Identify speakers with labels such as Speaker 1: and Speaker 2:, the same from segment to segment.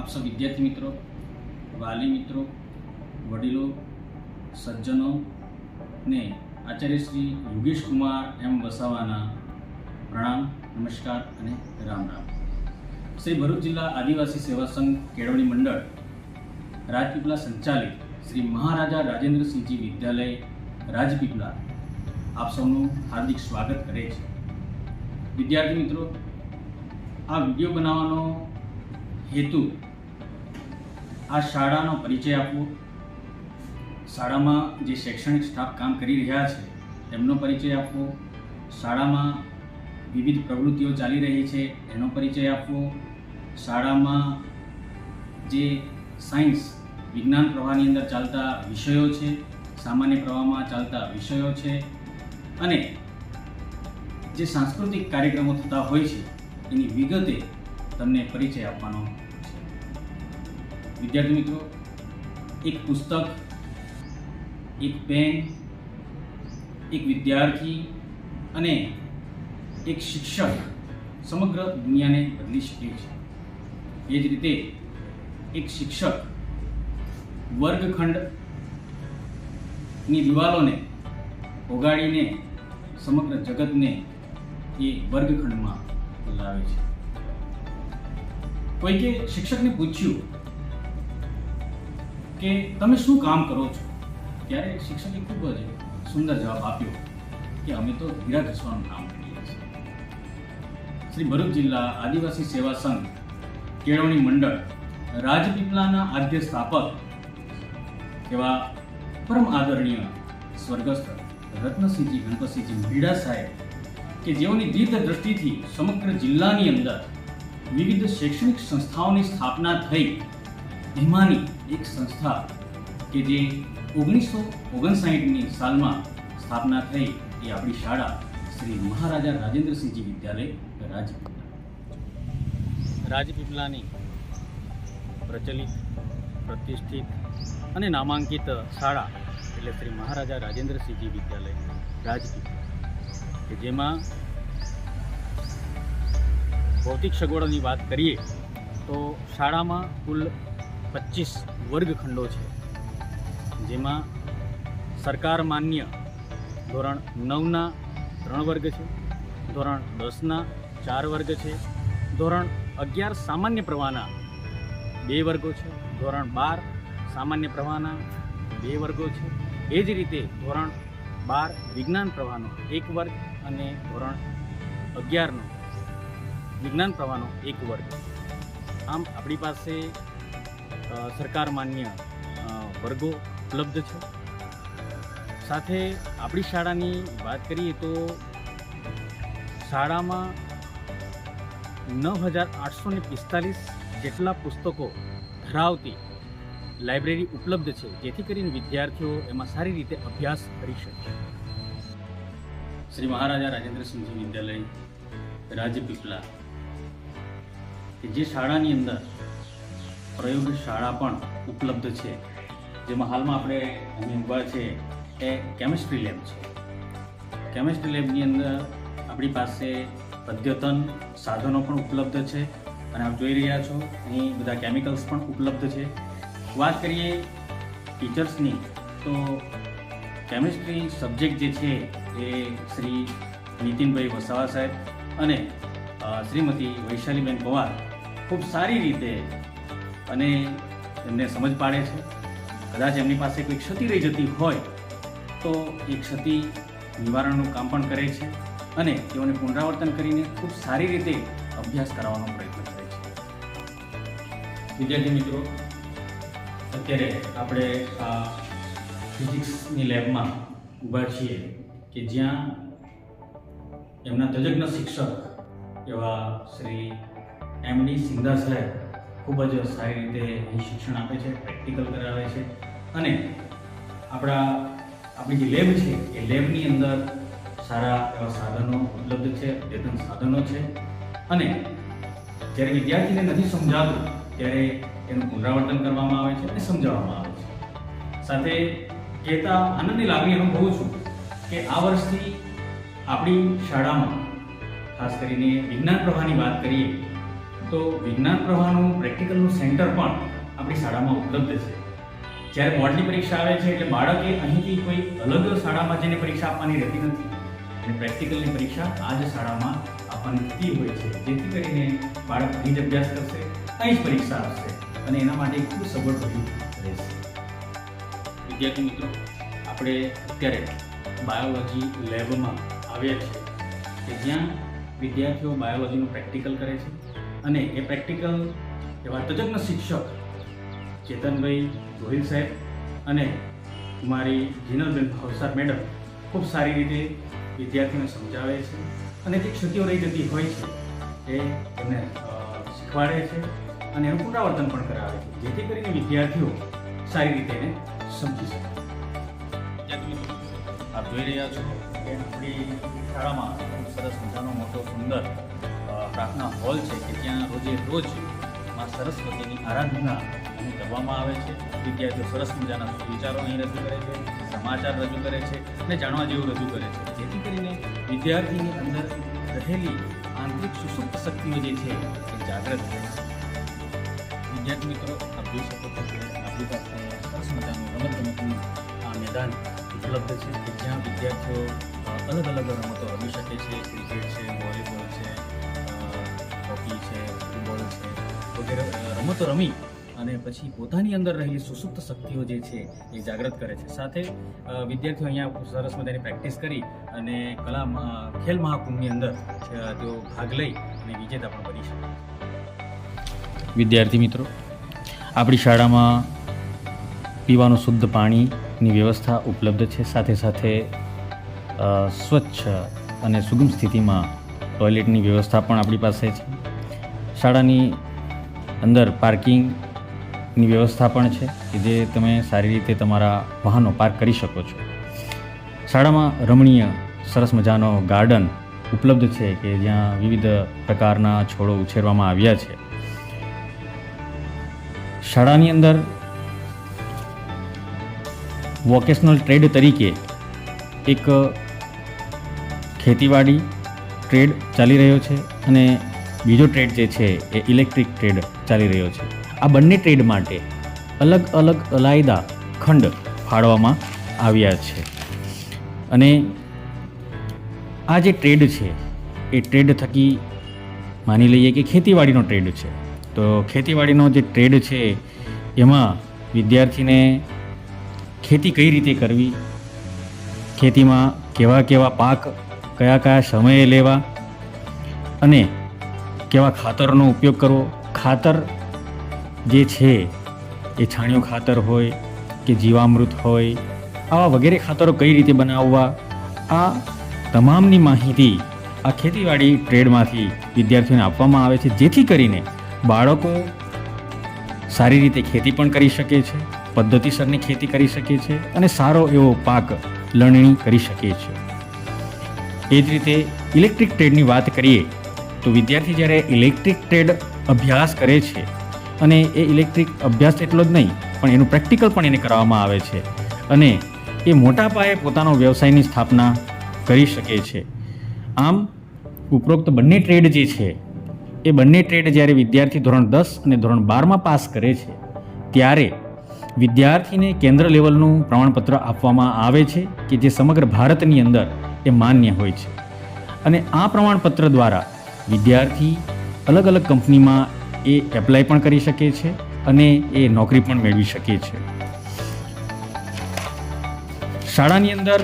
Speaker 1: આપ સૌ વિદ્યાર્થી મિત્રો, વાલી મિત્રો, વડીલો, સજ્જનો ને આચાર્ય શ્રી યોગેશ કુમાર એમ વસાવાના પ્રણામ, નમસ્કાર અને રામ રામ. શ્રી ભરૂચ જિલ્લા આદિવાસી સેવા સંઘ કેળવણી મંડળ રાજપીપળા સંચાલિત શ્રી મહારાજા રાજેન્દ્રસિંહજી વિદ્યાલય રાજપીપળા આપ સૌનું હાર્દિક સ્વાગત કરે છે. વિદ્યાર્થી મિત્રો, આ વિડીયો બનાવવાનો હેતુ આ શાળાનો પરિચય આપવો, શાળામાં જે શૈક્ષણિક સ્ટાફ કામ કરી રહ્યા છે એમનો પરિચય આપવો, શાળામાં વિવિધ પ્રવૃત્તિઓ ચાલી રહી છે એનો પરિચય આપવો, શાળામાં જે સાયન્સ વિજ્ઞાન પ્રવાહની અંદર ચાલતા વિષયો છે, સામાન્ય પ્રવાહમાં ચાલતા વિષયો છે અને જે સાંસ્કૃતિક કાર્યક્રમો થતા હોય છે એની વિગતે તમને પરિચય આપવાનો છે. વિદ્યાર્થી મિત્રો, એક પુસ્તક, એક પેન, એક વિદ્યાર્થી અને એક શિક્ષક સમગ્ર દુનિયાને બદલી શકે છે. એ જ રીતે એક શિક્ષક વર્ગખંડની દિવાલોને ઓગાળીને સમગ્ર જગતને એ વર્ગખંડમાં લાવે છે. કોઈકે શિક્ષકને પૂછ્યું કે તમે શું કામ કરો છો, ત્યારે શિક્ષકે ખૂબ જ સુંદર જવાબ આપ્યો કે અમે તો હીરા ઘસવાનું કામ કરીએ છીએ. શ્રી ભરૂચ જિલ્લા આદિવાસી સેવા સંઘ કેળવણી મંડળ રાજપીપળાના આદ્ય સ્થાપક એવા પરમ આદરણીય સ્વર્ગસ્થ રત્નસિંહજી ગણપતસિંહજી મહીડા સાહેબ કે જેઓની દીર્ઘ દ્રષ્ટિથી સમગ્ર જિલ્લાની અંદર વિવિધ શૈક્ષણિક સંસ્થાઓની સ્થાપના થઈ, એમાંની એક સંસ્થા કે જે 1959ની સાલમાં સ્થાપના થઈ એ આપણી શાળા શ્રી મહારાજા રાજેન્દ્રસિંહજી વિદ્યાલય રાજપીપળાની પ્રચલિત, પ્રતિષ્ઠિત અને નામાંકિત શાળા એટલે શ્રી મહારાજા રાજેન્દ્રસિંહજી વિદ્યાલય રાજપીપળા, કે જેમાં ભૌતિક સગવડોની વાત કરીએ તો શાળામાં કુલ 25 વર્ગખંડો છે, જેમાં સરકાર માન્ય ધોરણ 9ના 3 વર્ગ છે, ધોરણ 10ના 4 વર્ગ છે, ધોરણ 11 સામાન્ય પ્રવાહના 2 વર્ગો છે, ધોરણ 12 સામાન્ય પ્રવાહના 2 વર્ગો છે, એ જ રીતે ધોરણ 12 વિજ્ઞાન પ્રવાહનો 1 વર્ગ અને ધોરણ 11નો વિજ્ઞાન પ્રવાહનો 1 વર્ગ. આમ આપણી પાસે સરકાર માન્ય વર્ગો ઉપલબ્ધ છે. સાથે આપણી શાળાની વાત કરીએ તો શાળામાં 9845 જેટલા પુસ્તકો ધરાવતી લાઇબ્રેરી ઉપલબ્ધ છે, જેથી કરીને વિદ્યાર્થીઓ એમાં સારી રીતે અભ્યાસ કરી શકે. શ્રી મહારાજા રાજેન્દ્રસિંહજી વિદ્યાલય રાજપીપળા કે જે શાળાની અંદર પ્રયોગશાળા પણ ઉપલબ્ધ છે, જેમાં હાલમાં આપણે અહીં ઊભા છે એ કેમિસ્ટ્રી લેબ છે. કેમિસ્ટ્રી લેબની અંદર આપણી પાસે અદ્યતન સાધનો પણ ઉપલબ્ધ છે અને આપ જોઈ રહ્યા છો અહીં બધા કેમિકલ્સ પણ ઉપલબ્ધ છે. વાત કરીએ ટીચર્સની તો કેમિસ્ટ્રી સબ્જેક્ટ જે છે એ શ્રી નીતિનભાઈ વસાવા સાહેબ અને શ્રીમતી વૈશાલીબેન પવાર ખૂબ સારી રીતે અને એમને સમજ પાડે છે. કદાચ એમની પાસે કોઈ ક્ષતિ રહી જતી હોય તો એ ક્ષતિ નિવારણનું કામ પણ કરે છે અને તેઓને પુનરાવર્તન કરીને ખૂબ સારી રીતે અભ્યાસ કરાવવાનો પ્રયત્ન કરે છે. વિદ્યાર્થી મિત્રો, અત્યારે આપણે આ ફિઝિક્સની લેબમાં ઊભા છીએ કે જ્યાં એમના તજજ્ઞ શિક્ષક એવા શ્રી એમડી સિંધા સાહેબ ખૂબ જ સારી રીતે અહીં શિક્ષણ આપે છે, પ્રેક્ટિકલ કરાવે છે અને આપણી જે લેબ છે એ લેબની અંદર સારા એવા સાધનો ઉપલબ્ધ છે, અદ્યતન સાધનો છે અને જ્યારે વિદ્યાર્થીને નથી સમજાતું ત્યારે એનું પુનરાવર્તન કરવામાં આવે છે અને સમજાવવામાં આવે છે. સાથે કહેતા આનંદની લાગણી અનુભવું છું કે આ વર્ષથી આપણી શાળામાં ખાસ કરીને વિજ્ઞાન પ્રવાહની વાત કરીએ તો વિજ્ઞાન પ્રવાહનું પ્રેક્ટિકલનું સેન્ટર પણ આપણી શાળામાં ઉપલબ્ધ છે. જ્યારે બોર્ડની પરીક્ષા આવે છે એટલે બાળકે અહીંથી કોઈ અલગ શાળામાં જઈને પરીક્ષા આપવાની રહેતી નથી, અને પ્રેક્ટિકલની પરીક્ષા આ જ શાળામાં આપવાની થતી હોય છે, જેથી કરીને બાળક અહીં જ અભ્યાસ કરશે, અહીં જ પરીક્ષા આપશે અને એના માટે ખૂબ સગવડ ઊભી રહેશે. વિદ્યાર્થી મિત્રો, આપણે અત્યારે બાયોલોજી લેબમાં આવ્યા છીએ કે જ્યાં વિદ્યાર્થીઓ બાયોલોજીનું પ્રેક્ટિકલ કરે છે અને એ પ્રેક્ટિકલ એવા તજજ્ઞ શિક્ષક ચેતનભાઈ ગોહિલ સાહેબ અને કુમારી જીનલબેન ભવસાર મેડમ ખૂબ સારી રીતે વિદ્યાર્થીઓને સમજાવે છે અને જે ક્ષતિઓ રહી જતી હોય છે એ એમને શીખવાડે છે અને એનું પુનરાવર્તન પણ કરાવે છે, જેથી કરીને વિદ્યાર્થીઓ સારી રીતે એને સમજી શકે. આપ જોઈ રહ્યા છો કે આપણી શાળામાં ખૂબ સરસ મજાનો મોટો સુંદર પ્રાર્થના હોલ છે કે જ્યાં રોજે રોજ માં સરસ્વતીની આરાધના અહીં કરવામાં આવે છે. વિદ્યાર્થીઓ સરસ મજાના વિચારો અહીં રજૂ કરે છે, સમાચાર રજૂ કરે છે અને જાણવા જેવું રજૂ કરે છે, જેથી કરીને વિદ્યાર્થીની અંદર રહેલી આંતરિક સુસુપ્ત શક્તિઓ જે છે એ જાગૃત થાય છે. વિદ્યાર્થી મિત્રો, આપ જોઈ શકો છો કે આપણી પાસે સરસ મજાનું રમતગમતનું આ મેદાન ઉપલબ્ધ છે કે જ્યાં વિદ્યાર્થીઓ અલગ અલગ રમતો રમી શકે છે. ક્રિકેટ છે, વોલીબોલ છે, હોકી છે, ફૂટબોલ છે વગેરે રમતો રમી અને પછી પોતાની અંદર રહેલી સુસુપ્ત શક્તિઓ જે છે એ જાગૃત કરે છે. સાથે વિદ્યાર્થીઓ અહીંયા સરસ મજાની પ્રેક્ટિસ કરી અને ખેલ મહાકુંભની અંદર તેઓ ભાગ લઈ અને વિજેતા પણ બની શકે. વિદ્યાર્થી મિત્રો, આપણી શાળામાં પીવાનું શુદ્ધ પાણીની વ્યવસ્થા ઉપલબ્ધ છે. સાથે સાથે સ્વચ્છ અને સુગમ સ્થિતિમાં ટોયલેટની વ્યવસ્થા પણ આપણી પાસે છે. શાળાની અંદર પાર્કિંગની વ્યવસ્થા પણ છે કે જે તમે સારી રીતે તમારા વાહનો પાર્ક કરી શકો છો. શાળામાં રમણીય સરસ મજાનો ગાર્ડન ઉપલબ્ધ છે કે જ્યાં વિવિધ પ્રકારના છોડો ઉછેરવામાં આવ્યા છે. શાળાની અંદર વોકેશનલ ટ્રેડ તરીકે એક ખેતીવાડી ટ્રેડ ચાલી રહ્યો છે અને બીજો ટ્રેડ જે છે એ ઇલેક્ટ્રિક ટ્રેડ ચાલી રહ્યો છે. આ બંને ટ્રેડ માટે અલગ અલગ અલાયદા ખંડ ફાળવવામાં આવ્યા છે અને આ જે ટ્રેડ છે એ ટ્રેડ થકી માની લઈએ કે ખેતીવાડીનો ટ્રેડ છે, તો ખેતીવાડીનો જે ટ્રેડ છે એમાં વિદ્યાર્થીને ખેતી કઈ રીતે કરવી, ખેતીમાં કેવા કેવા પાક કયા કયા સમયે લેવા અને કેવા ખાતરનો ઉપયોગ કરવો, ખાતર જે છે એ છાણિયું ખાતર હોય કે જીવામૃત હોય, આવા વગેરે ખાતરો કઈ રીતે બનાવવા, આ તમામની માહિતી આ ખેતીવાડી ટ્રેડમાંથી વિદ્યાર્થીઓને આપવામાં આવે છે, જેથી કરીને બાળકો સારી રીતે ખેતી પણ કરી શકે છે, પદ્ધતિસરની ખેતી કરી શકે છે અને સારો એવો પાક લણણી કરી શકે છે. એ જ રીતે ઇલેક્ટ્રિક ટ્રેડની વાત કરીએ તો વિદ્યાર્થી જ્યારે ઇલેક્ટ્રિક ટ્રેડ અભ્યાસ કરે છે અને એ ઇલેક્ટ્રિક અભ્યાસ એટલો જ નહીં પણ એનું પ્રેક્ટિકલ પણ એને કરવામાં આવે છે અને એ મોટા પાયે પોતાનો વ્યવસાયની સ્થાપના કરી શકે છે. આમ ઉપરોક્ત બંને ટ્રેડ જે છે એ બંને ટ્રેડ જ્યારે વિદ્યાર્થી ધોરણ 10 અને ધોરણ 12માં પાસ કરે છે ત્યારે વિદ્યાર્થીને કેન્દ્ર લેવલનું પ્રમાણપત્ર આપવામાં આવે છે કે જે સમગ્ર ભારતની અંદર એ માન્ય હોય છે અને આ પ્રમાણપત્ર દ્વારા વિદ્યાર્થી અલગ અલગ કંપનીમાં એ એપ્લાય પણ કરી શકે છે અને એ નોકરી પણ મેળવી શકે છે. શાળાની અંદર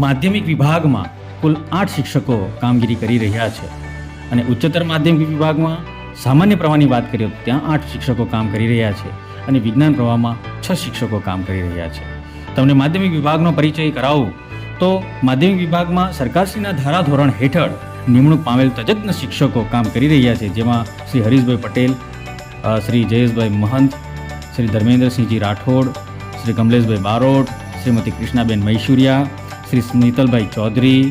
Speaker 1: માધ્યમિક વિભાગમાં કુલ 8 શિક્ષકો કામગીરી કરી રહ્યા છે અને ઉચ્ચતર માધ્યમિક વિભાગમાં સામાન્ય પ્રવાહની વાત કરીએ તો ત્યાં 8 શિક્ષકો કામ કરી રહ્યા છે અને વિજ્ઞાન પ્રવાહમાં 6 શિક્ષકો કામ કરી રહ્યા છે. તમને માધ્યમિક વિભાગનો પરિચય કરાવું તો માધ્યમિક વિભાગમાં સરકારશ્રીના ધારાધોરણ હેઠળ નિમણૂક પામેલ તજજ્ઞ શિક્ષકો કામ કરી રહ્યા છે, જેમાં શ્રી હરીશભાઈ પટેલ, શ્રી જયેશભાઈ મહંત, શ્રી ધર્મેન્દ્રસિંહજી રાઠોડ, શ્રી કમલેશભાઈ બારોટ, શ્રીમતી કૃષ્ણાબેન મૈસુરિયા, શ્રી સ્મિતલભાઈ ચૌધરી,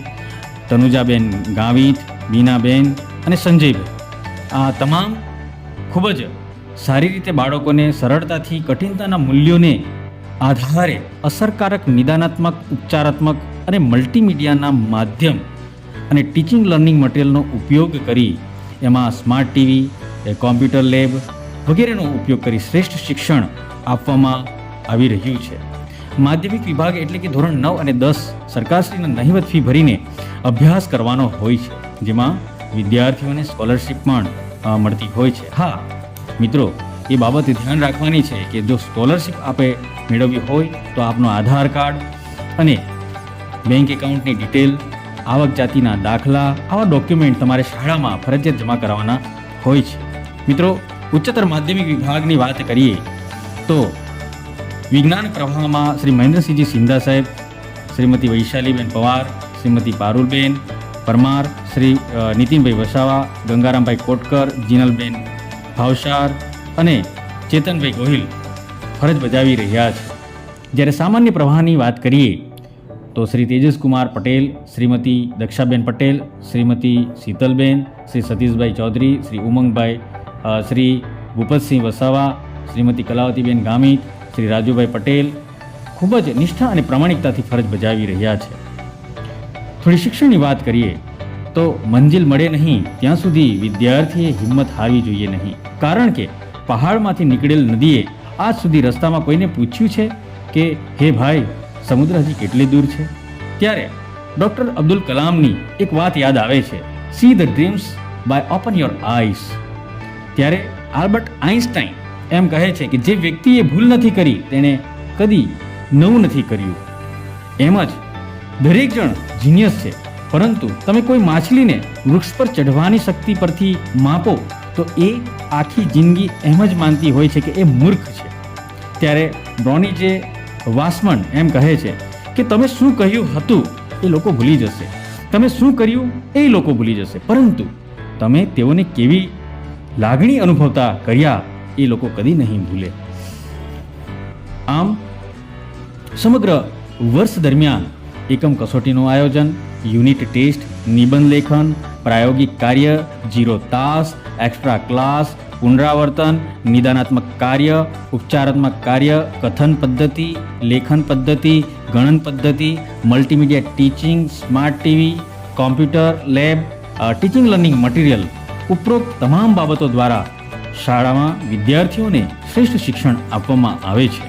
Speaker 1: તનુજાબેન ગાવિત, બીનાબેન અને સંજયભાઈ. આ તમામ ખૂબ જ સારી રીતે બાળકોને સરળતાથી કઠિનતાના મૂલ્યોને આધારે અસરકારક નિદાનાત્મક, ઉપચારાત્મક અને મલ્ટીમીડિયાના માધ્યમ અને ટીચિંગ લર્નિંગ મટીરિયલનો ઉપયોગ કરી એમાં સ્માર્ટ ટીવી, કોમ્પ્યુટર લેબ વગેરેનો ઉપયોગ કરી શ્રેષ્ઠ શિક્ષણ આપવામાં આવી રહ્યું છે. માધ્યમિક વિભાગ એટલે કે ધોરણ 9 અને 10 સરકારશ્રીના નહિવત ફી ભરીને અભ્યાસ કરવાનો હોય છે, જેમાં વિદ્યાર્થીઓને સ્કોલરશિપ પણ મળતી હોય છે. હા મિત્રો, એ બાબતે ધ્યાન રાખવાની છે કે જો સ્કોલરશિપ આપે મેળવવી હોય તો આપનો આધાર કાર્ડ અને બેંક એકાઉન્ટની ડિટેલ, આવક જાતિના દાખલા, આવા ડોક્યુમેન્ટ તમારે શાળામાં ફરજિયાત જમા કરાવવાના હોય છે. મિત્રો, ઉચ્ચતર માધ્યમિક વિભાગની વાત કરીએ તો વિજ્ઞાન પ્રવાહમાં શ્રી મહેન્દ્રસિંહજી સિંધા સાહેબ, શ્રીમતી વૈશાલીબેન પવાર, શ્રીમતી પારુલબેન પરમાર, શ્રી નીતિનભાઈ વસાવા, ગંગારામભાઈ કોટકર, જીનલબેન ભાવસાર અને ચેતનભાઈ ગોહિલ ફરજ બજાવી રહ્યા છે. જ્યારે સામાન્ય પ્રવાહની વાત કરીએ તો શ્રી તેજસકુમાર પટેલ, શ્રીમતી દક્ષાબેન પટેલ, શ્રીમતી શીતલબેન, શ્રી સતીશભાઈ ચૌધરી, શ્રી ઉમંગભાઈ, શ્રી ભૂપતસિંહ વસાવા, શ્રીમતી કલાવતીબેન ગામિત, શ્રી રાજુભાઈ પટેલ ખૂબ જ નિષ્ઠા અને પ્રામાણિકતાથી ફરજ બજાવી રહ્યા છે. થોડી શિક્ષણની વાત કરીએ તો મંજિલ મળે નહીં ત્યાં સુધી વિદ્યાર્થીએ હિંમત હારવી જોઈએ નહીં. કારણ કે પહાડમાંથી નીકળેલ નદીએ આજ સુધી રસ્તામાં કોઈને પૂછ્યું છે કે હે ભાઈ, સમુદ્ર હજી કેટલી દૂર છે? ત્યારે ડૉક્ટર અબ્દુલ કલામની એક વાત યાદ આવે છે, see the dreams by open your eyes. ત્યારે આલ્બર્ટ આઇન્સ્ટાઈન એમ કહે છે કે જે વ્યક્તિએ ભૂલ નથી કરી તેણે કદી નવું નથી કર્યું. એમ જ દરેક જણ જીનિયસ છે, પરંતુ તમે કોઈ માછલીને વૃક્ષ પર ચઢવાની શક્તિ પરથી માપો તો એ આખી જિંદગી એમ જ માનતી હોય છે કે એ મૂર્ખ છે. ત્યારે બ્રોની જે વાસમન એમ કહે છે કે તમે શું કહ્યું હતું એ લોકો ભૂલી જશે, તમે શું કર્યું એ લોકો ભૂલી જશે, પરંતુ તમે તેઓને કેવી લાગણી અનુભવતા કર્યા એ લોકો કદી નહીં ભૂલે. આમ સમગ્ર વર્ષ દરમિયાન એકમ કસોટીનું આયોજન, યુનિટ ટેસ્ટ, નિબંધ લેખન, પ્રાયોગિક કાર્ય, 0 તાસ, એક્સ્ટ્રા ક્લાસ, પુનરાવર્તન, નિદાનાત્મક કાર્ય, ઉપચારાત્મક કાર્ય, કથન પદ્ધતિ, લેખન પદ્ધતિ, ગણન પદ્ધતિ, multimedia teaching, smart TV, computer lab, teaching learning material ઉપરોક્ત તમામ બાબતો દ્વારા શાળામાં વિદ્યાર્થીઓને શ્રેષ્ઠ શિક્ષણ આપવામાં આવે છે.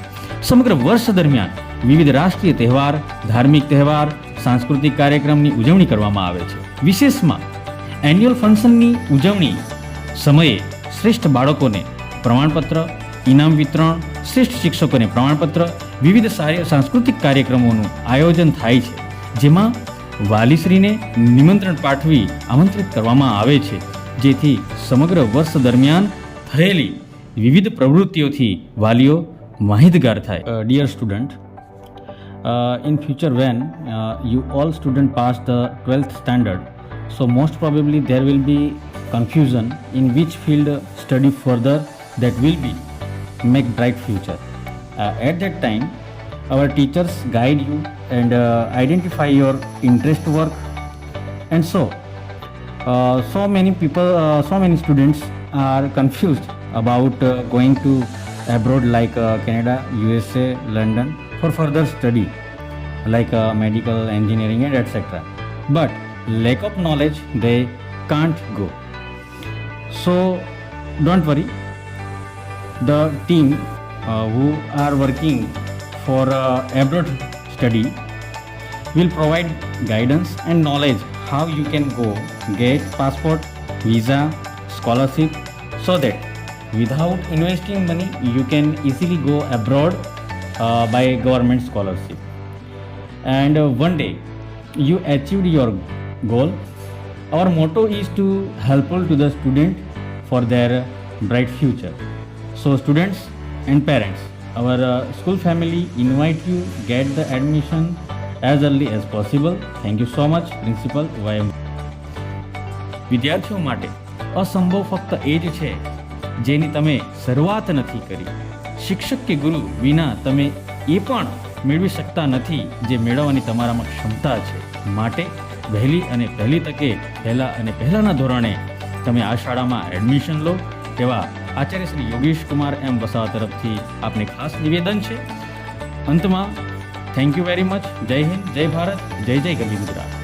Speaker 1: સમગ્ર વર્ષ દરમિયાન વિવિધ રાષ્ટ્રીય તહેવાર, ધાર્મિક તહેવાર, સાંસ્કૃતિક કાર્યક્રમની ઉજવણી કરવામાં આવે છે. વિશેષમાં એન્યુઅલ ફંક્શનની ઉજવણી સમયે શ્રેષ્ઠ બાળકોને પ્રમાણપત્ર, ઇનામ વિતરણ, શ્રેષ્ઠ શિક્ષકોને પ્રમાણપત્ર, વિવિધ સાંસ્કૃતિક કાર્યક્રમોનું આયોજન થાય છે, જેમાં વાલીશ્રીને નિમંત્રણ પાઠવી આમંત્રિત કરવામાં આવે છે, જેથી સમગ્ર વર્ષ દરમિયાન થયેલી વિવિધ પ્રવૃત્તિઓથી વાલીઓ માહિતગાર થાય. Dear student, in future when you all student pass the 12th standard, so most probably there will be confusion in which field study further that will be make bright future. At that time our teachers guide you and identify your interest work, and so many people, so many students are confused about going to abroad like Canada, USA, London for further study like medical, engineering and etc. But lack of knowledge they can't go. So don't worry, the team who are working for abroad study will provide guidance and knowledge how you can go get passport, visa, scholarship, so that without investing money you can easily go abroad by government scholarship. And one day you achieved your goal. Our motto is to helpful to the student for their bright future. So students and parents, our school family invite you get the admission as early as possible. Thank you so much, Principal YM. વિદ્યાર્થીઓ માટે અસંભવ ફક્ત એ જ છે જેની તમે શરૂઆત નથી કરી. શિક્ષક કે ગુરુ વિના તમે એ પણ મેળવી શકતા નથી જે મેળવવાની તમારામાં ક્ષમતા છે. માટે વહેલી અને પહેલી તકે પહેલાના ધોરણે તમે આ શાળામાં એડમિશન લો તેવા આચાર્ય શ્રી યોગેશ કુમાર એમ વસાવા તરફથી આપને ખાસ નિવેદન છે. અંતમાં થેન્ક યુ વેરી મચ. જય હિન્દ, જય ભારત, જય જય ગરવી ગુજરાત.